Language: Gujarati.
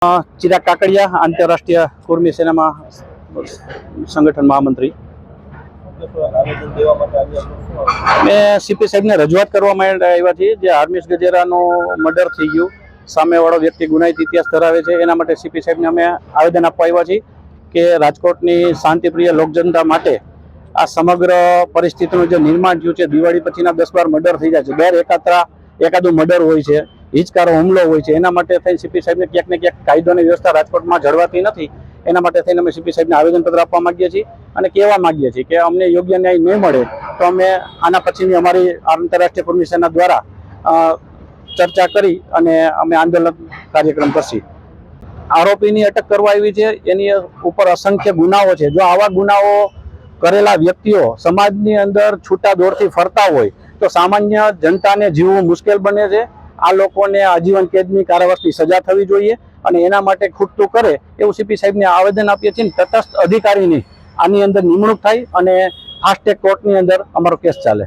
ચિરાગ કાકડિયા, આંતરરાષ્ટ્રીય કુર્મી સેનામાં સંગઠન મહામંત્રી. મેં સીપી સાહેબને રજૂઆત કરવા માટે આવ્યા છીએ. જે હાર્મિસ ગજેરાનું મર્ડર થઈ ગયું, સામેવાળો વ્યક્તિ ગુનાહિત ઇતિહાસ ધરાવે છે, એના માટે સીપી સાહેબને અમે આવેદન આપવા આવ્યા છીએ કે રાજકોટની શાંતિપ્રિય લોકજનતા માટે આ સમગ્ર પરિસ્થિતિનું જે નિર્માણ થયું છે, દિવાળી પછીના 10-12 મર્ડર થઈ જાય છે, દર એકાદું મર્ડર હોય છે, હિચકારો હુમલો હોય છે, એના માટે થઈને સીપી સાહેબને ક્યાંક ને ક્યાંક કાયદોની વ્યવસ્થા રાજકોટમાં જળવાતી નથી. એના માટે થઈને અમે સીપી સાહેબને આવેદનપત્ર આપવા માંગીએ છીએ અને કહેવા માંગીએ છીએ કે અમને યોગ્ય ન્યાય નહીં મળે તો અમે આના પછીની અમારી આંતરરાષ્ટ્રીય કુર્મી સેના દ્વારા ચર્ચા કરી અને અમે આંદોલન કાર્યક્રમ કરશી. આરોપીની અટક કરવા આવી છે, એની ઉપર અસંખ્ય ગુનાઓ છે. જો આવા ગુનાઓ કરેલા વ્યક્તિઓ સમાજની અંદર છૂટા દોરથી ફરતા હોય તો સામાન્ય જનતાને જીવવું મુશ્કેલ બને છે. આ લોકોને આજીવન કેદની કારાવાસની સજા થવી જોઈએ અને એના માટે ખૂટતું કરે એવું સીપી સાહેબને આવેદન આપીએ છીએ. તટસ્થ અધિકારીની આની અંદર નિમણૂક થાય અને ફાસ્ટ ટ્રેક કોર્ટની અંદર અમારો કેસ ચાલે.